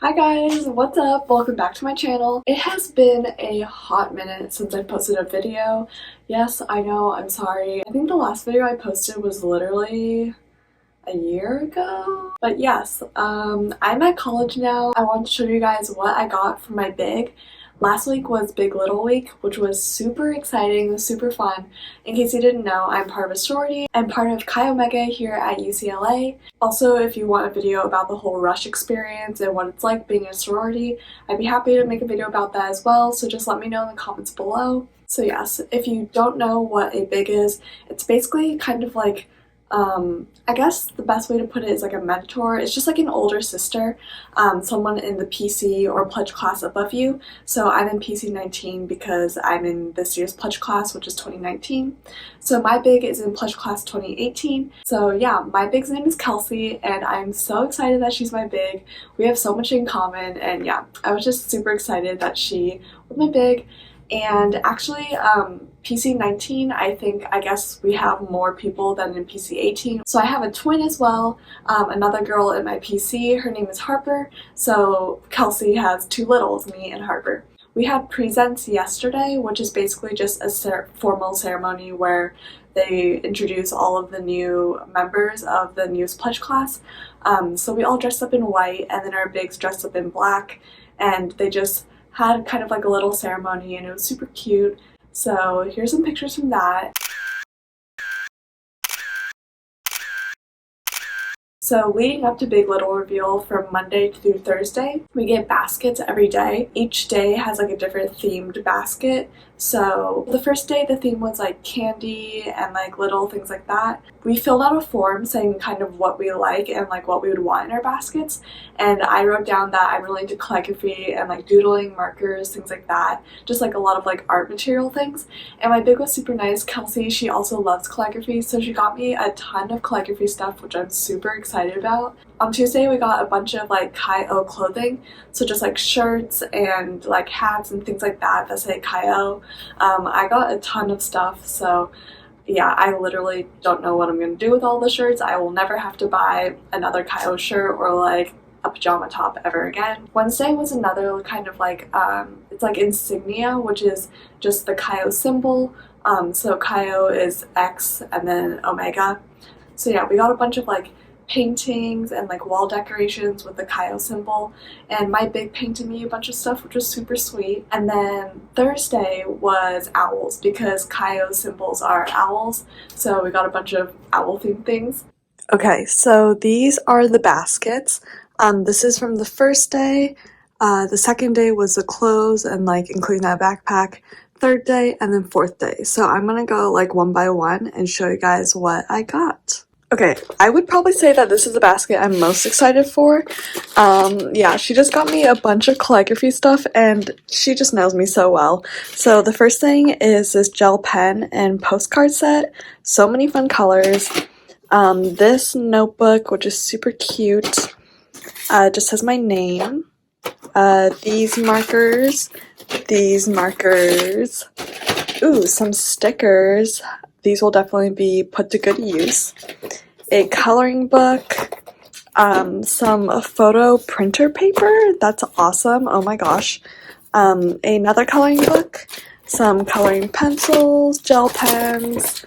Hi guys, what's up? Welcome back to my channel. It has been a hot minute since I posted a video. Yes, I know, I'm sorry. I think the last video I posted was literally a year ago. But yes, I'm at college now. I want to show you guys what I got for my big. Last week was Big Little Week, which was super exciting, super fun. In case you didn't know, I'm part of a sorority. I'm part of Chi Omega here at UCLA. Also, if you want a video about the whole rush experience and what it's like being in a sorority, I'd be happy to make a video about that as well, so just let me know in the comments below. So yes, if you don't know what a big is, it's basically kind of like I guess the best way to put it is like a mentor. It's just like an older sister, someone in the PC or pledge class above you. So I'm in PC 19 because I'm in this year's pledge class, which is 2019. So my big is in pledge class 2018. So yeah, my big's name is Kelsey, and I'm so excited that she's my big. We have so much in common, and yeah, I was just super excited that she was my big. And actually, PC 19, I guess we have more people than in PC 18. So I have a twin as well, another girl in my PC, her name is Harper. So Kelsey has two littles, me and Harper. We had presents yesterday, which is basically just a formal ceremony where they introduce all of the new members of the newest pledge class. So we all dressed up in white, and then our bigs dressed up in black, and they just had kind of like a little ceremony, and it was super cute. So here's some pictures from that. So leading up to Big Little Reveal from Monday through Thursday, we get baskets every day. Each day has like a different themed basket. So the first day the theme was like candy and like little things like that. We filled out a form saying kind of what we like and like what we would want in our baskets. And I wrote down that I'm really into calligraphy and like doodling, markers, things like that. Just like a lot of like art material things. And my big was super nice. Kelsey, she also loves calligraphy, so she got me a ton of calligraphy stuff, which I'm super excited about. On Tuesday we got a bunch of like Chi O clothing, so just like shirts and like hats and things like that that say Chi O. I got a ton of stuff, so yeah, I literally don't know what I'm gonna do with all the shirts. I will never have to buy another Chi O shirt or like a pajama top ever again. Wednesday was another kind of like, it's like Insignia, which is just the Chi O symbol. So Chi O is X and then Omega. So yeah, we got a bunch of like paintings and like wall decorations with the Chi O symbol, and my big painted me a bunch of stuff, which was super sweet. And then Thursday was owls, because Chi O symbols are owls, so we got a bunch of owl themed things. Okay, so these are the baskets. This is from the first day. The second day was the clothes and like including that backpack. Third day, and then fourth day. So I'm gonna go like one by one and show you guys what I got. Okay, I would probably say that this is the basket I'm most excited for. Yeah, she just got me a bunch of calligraphy stuff, and she just knows me so well. So the first thing is this gel pen and postcard set. So many fun colors. This notebook, which is super cute, just has my name. These markers. Ooh, some stickers. These will definitely be put to good use. A coloring book, some photo printer paper. That's awesome. Oh my gosh. Another coloring book, some coloring pencils, gel pens.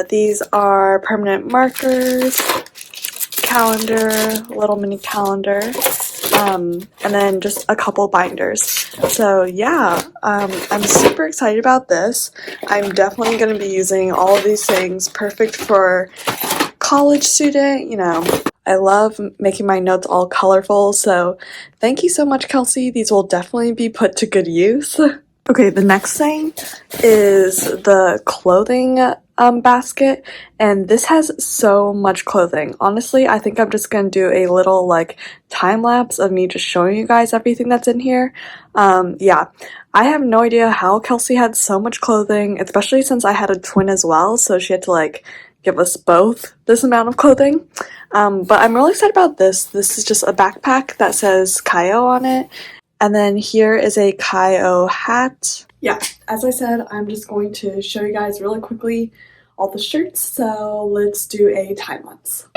These are permanent markers, calendar, little mini calendar, and then just a couple binders. So yeah, I'm super excited about this. I'm definitely going to be using all of these things, perfect for college student, you know. I love making my notes all colorful, so thank you so much, Kelsey. These will definitely be put to good use. Okay, the next thing is the clothing basket, and this has so much clothing. Honestly, I think I'm just gonna do a little like time lapse of me just showing you guys everything that's in here. Yeah, I have no idea how Kelsey had so much clothing, especially since I had a twin as well, so she had to like give us both this amount of clothing. But I'm really excited about this. This is just a backpack that says Chi O on it. And then here is a Chi O hat. Yeah, as I said, I'm just going to show you guys really quickly all the shirts, so let's do a time lapse.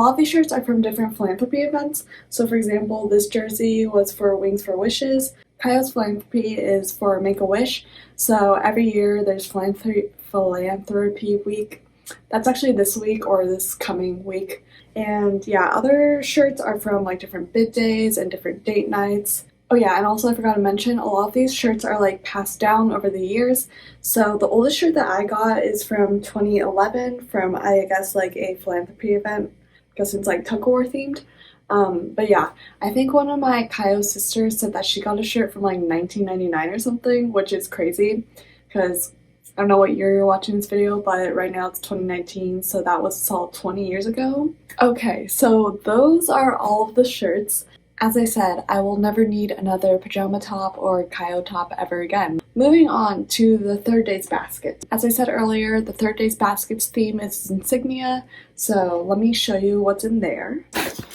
lot of these shirts are from different philanthropy events. So for example, this jersey was for Wings for Wishes. Kaio's philanthropy is for Make-A-Wish. So every year there's philanthropy week. That's actually this week or this coming week. And yeah, other shirts are from like different bid days and different date nights. Oh yeah, and also I forgot to mention, a lot of these shirts are like passed down over the years. So the oldest shirt that I got is from 2011 from, I guess, like a philanthropy event because it's like tug-of-war themed. But yeah, I think one of my Kaio sisters said that she got a shirt from like 1999 or something, which is crazy because I don't know what year you're watching this video, but right now it's 2019, so that was all 20 years ago. Okay, so those are all of the shirts. As I said, I will never need another pajama top or Kaio top ever again. Moving on to the third day's basket. As I said earlier, the third day's basket's theme is Insignia, so let me show you what's in there.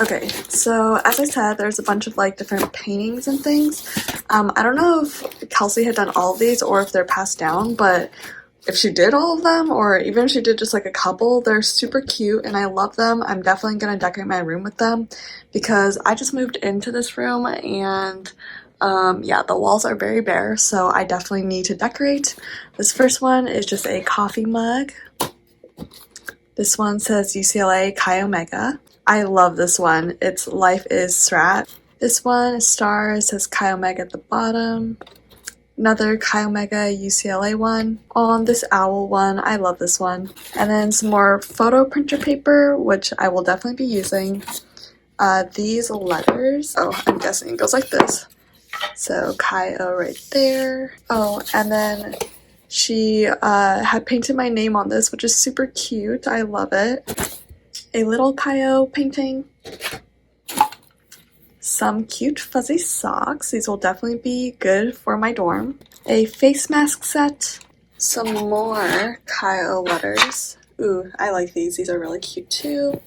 Okay, so as I said, there's a bunch of like different paintings and things. I don't know if Kelsey had done all of these or if they're passed down, but if she did all of them, or even if she did just like a couple, they're super cute and I love them. I'm definitely gonna decorate my room with them because I just moved into this room and yeah, the walls are very bare, so I definitely need to decorate. This first one is just a coffee mug. This one says UCLA Chi Omega. I love this one. It's Life is Strat. This one is stars, says Chi Omega at the bottom. Another Chi Omega UCLA one. On this owl one, I love this one. And then some more photo printer paper, which I will definitely be using. These letters, oh, I'm guessing it goes like this. So Kaio right there. Oh, and then she had painted my name on this, which is super cute. I love it. A little Kaio painting. Some cute fuzzy socks. These will definitely be good for my dorm. A face mask set. Some more Kaio letters. Ooh, I like these. These are really cute too.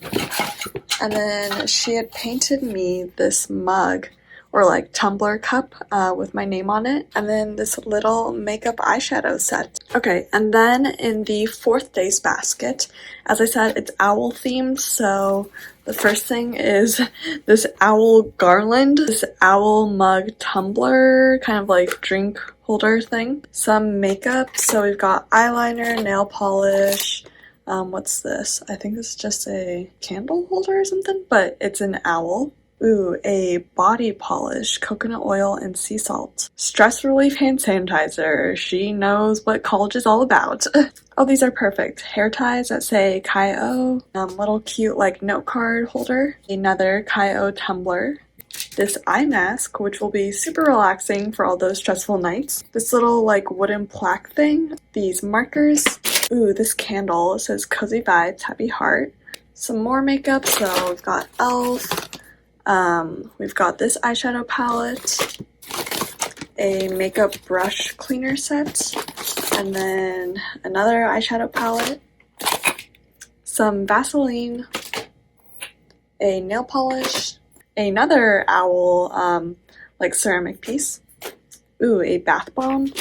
And then she had painted me this mug or like tumbler cup with my name on it. And then this little makeup eyeshadow set. Okay, and then in the fourth day's basket, as I said, it's owl themed, so the first thing is this owl garland, this owl mug tumbler, kind of like drink holder thing. Some makeup, so we've got eyeliner, nail polish, what's this? I think this is just a candle holder or something, but it's an owl. Ooh, a body polish, coconut oil, and sea salt. Stress relief hand sanitizer. She knows what college is all about. Oh, these are perfect. Hair ties that say Kaio. Little cute like note card holder. Another Kaio tumbler. This eye mask, which will be super relaxing for all those stressful nights. This little like wooden plaque thing. These markers. Ooh, this candle. It says Cozy Vibes, Happy Heart. Some more makeup. So we've got e.l.f. We've got this eyeshadow palette, a makeup brush cleaner set, and then another eyeshadow palette, some Vaseline, a nail polish, another owl, like ceramic piece, ooh, a bath bomb,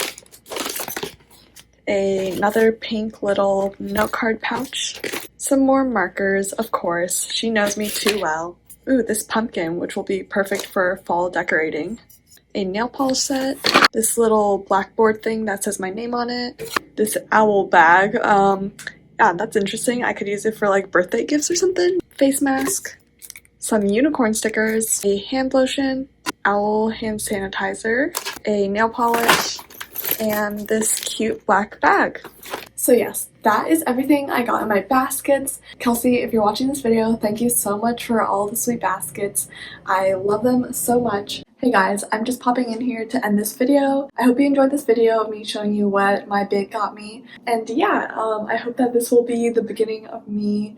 another pink little note card pouch, some more markers, of course, she knows me too well. Ooh, this pumpkin, which will be perfect for fall decorating. A nail polish set. This little blackboard thing that says my name on it. This owl bag. Yeah, that's interesting. I could use it for like birthday gifts or something. Face mask. Some unicorn stickers. A hand lotion. Owl hand sanitizer. A nail polish. And this cute black bag. So yes, that is everything I got in my baskets. Kelsey, if you're watching this video, thank you so much for all the sweet baskets. I love them so much. Hey guys, I'm just popping in here to end this video. I hope you enjoyed this video of me showing you what my bid got me. And yeah, I hope that this will be the beginning of me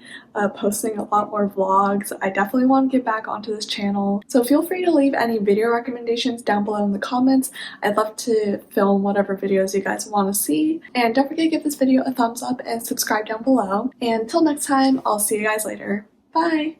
posting a lot more vlogs. I definitely want to get back onto this channel. So feel free to leave any video recommendations down below in the comments. I'd love to film whatever videos you guys want to see. And don't forget to give this video a thumbs up and subscribe down below. And until next time, I'll see you guys later. Bye!